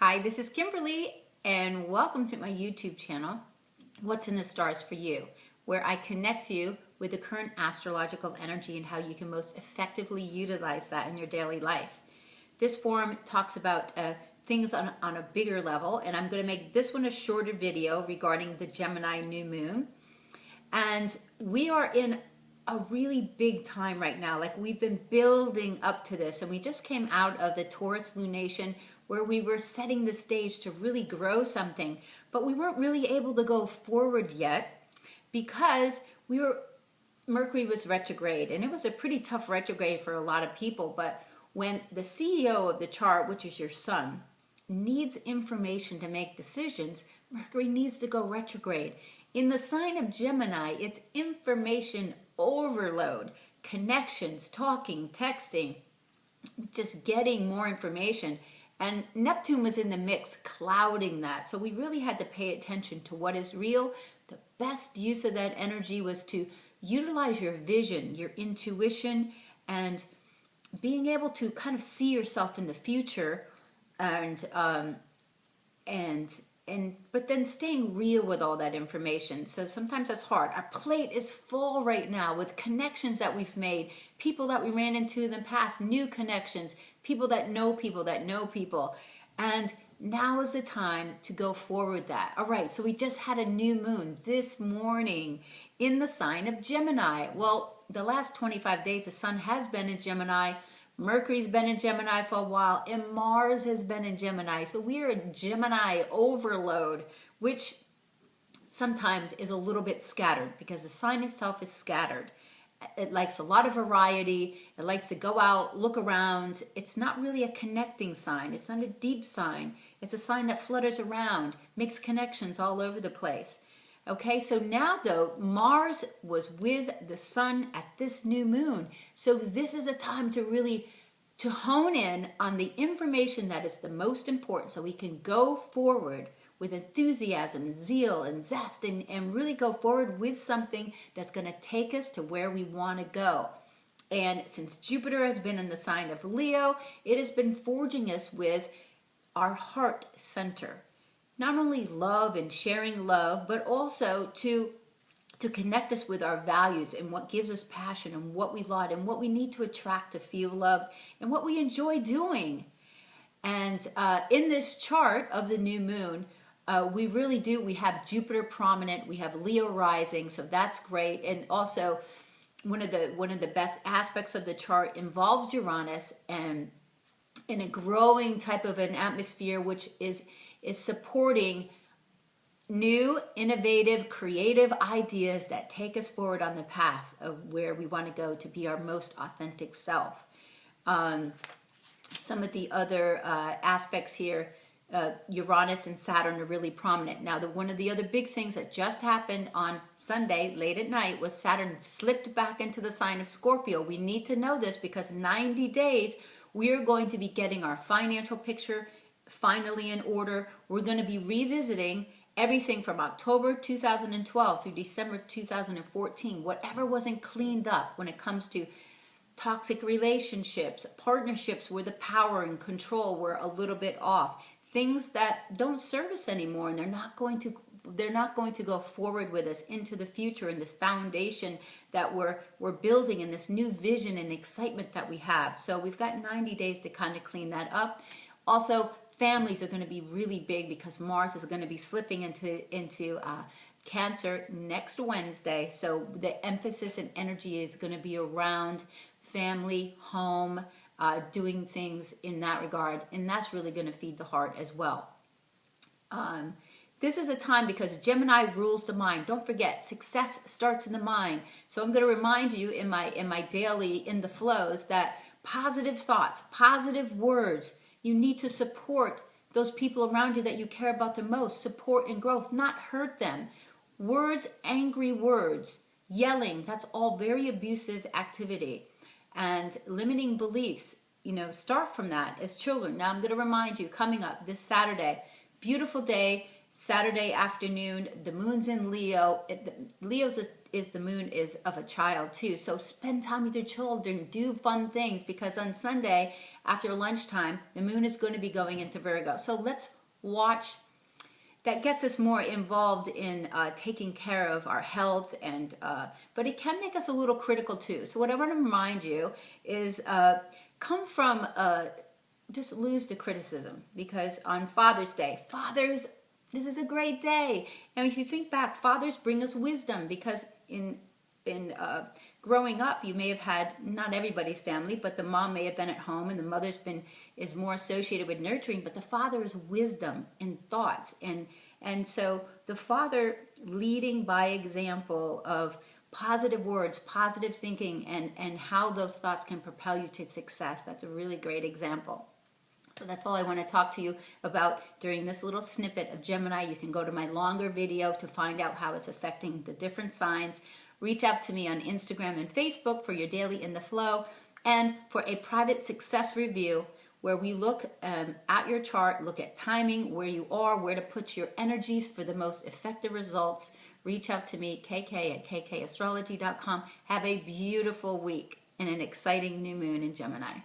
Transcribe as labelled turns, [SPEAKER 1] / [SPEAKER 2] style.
[SPEAKER 1] Hi, this is Kimberly, and welcome to my YouTube channel, What's in the Stars for You, where I connect you with the current astrological energy and how you can most effectively utilize that in your daily life. This forum talks about things on a bigger level, and I'm going to make this one a shorter video regarding the Gemini New Moon. And we are in a really big time right now. Like, we've been building up to this, and we just came out of the Taurus lunation where we were setting the stage to really grow something, but we weren't really able to go forward yet because Mercury was retrograde, and it was a pretty tough retrograde for a lot of people. But when the CEO of the chart, which is your sun, needs information to make decisions, Mercury needs to go retrograde. In the sign of Gemini, it's information overload, connections, talking, texting, just getting more information. And Neptune was in the mix, clouding that. So we really had to pay attention to what is real. The best use of that energy was to utilize your vision, your intuition, and being able to kind of see yourself in the future, but then staying real with all that information. So sometimes that's hard. Our plate is full right now with connections that we've made, people that we ran into in the past, new connections, people that know people that know people. And now is the time to go forward that. All right, so we just had a new moon this morning in the sign of Gemini. Well, the last 25 days, the sun has been in Gemini. Mercury's been in Gemini for a while, and Mars has been in Gemini. So we are a Gemini overload, which sometimes is a little bit scattered because the sign itself is scattered. It likes a lot of variety. It likes to go out, look around. It's not really a connecting sign. It's not a deep sign. It's a sign that flutters around, makes connections all over the place. Okay, so now though, Mars was with the sun at this new moon. So this is a time to really hone in on the information that is the most important, so we can go forward with enthusiasm, zeal, and zest, and really go forward with something that's going to take us to where we want to go. And since Jupiter has been in the sign of Leo, it has been forging us with our heart center. Not only love and sharing love, but also to connect us with our values and what gives us passion and what we love and what we need to attract to feel loved and what we enjoy doing. And in this chart of the new moon, we really do. We have Jupiter prominent. We have Leo rising, so that's great. And also, one of the best aspects of the chart involves Uranus, and in a growing type of an atmosphere, which is supporting new, innovative, creative ideas that take us forward on the path of where we want to go to be our most authentic self. Some of the other aspects here, Uranus and Saturn are really prominent. Now, one of the other big things that just happened on Sunday late at night was Saturn slipped back into the sign of Scorpio. We need to know this because 90 days we are going to be getting our financial picture finally in order. We're going to be revisiting everything from October 2012 through December 2014, whatever wasn't cleaned up when it comes to toxic relationships, partnerships where the power and control were a little bit off, things that don't serve us anymore, and they're not going to go forward with us into the future in this foundation that we're building in this new vision and excitement that we have. So we've got 90 days to kind of clean that up. Also, families are going to be really big because Mars is going to be slipping into Cancer next Wednesday. So the emphasis and energy is going to be around family, home, doing things in that regard. And that's really going to feed the heart as well. This is a time because Gemini rules the mind. Don't forget, success starts in the mind. So I'm going to remind you in my daily, in the flows, that positive thoughts, positive words, you need to support those people around you that you care about the most. Support and growth, not hurt them. Words, angry words, yelling, that's all very abusive activity. And limiting beliefs, start from that as children. Now I'm going to remind you, coming up this Saturday, beautiful day, Saturday afternoon, the moon's in Leo. Leo's is the moon is of a child too. So spend time with your children, do fun things, because on Sunday after lunchtime, the moon is going to be going into Virgo. So let's watch. That gets us more involved in taking care of our health, and but it can make us a little critical too. So what I want to remind you is come from just lose the criticism, because on Father's Day, fathers, this is a great day. And if you think back, fathers bring us wisdom, because in growing up, you may have had, not everybody's family, but the mom may have been at home and the mother's is more associated with nurturing, but the father is wisdom and thoughts. And so the father leading by example of positive words, positive thinking, and how those thoughts can propel you to success. That's a really great example. So that's all I want to talk to you about during this little snippet of Gemini. You can go to my longer video to find out how it's affecting the different signs. Reach out to me on Instagram and Facebook for your daily In the Flow, and for a private success review where we look at your chart, look at timing, where you are, where to put your energies for the most effective results. Reach out to me, KK@kkastrology.com. Have a beautiful week and an exciting new moon in Gemini.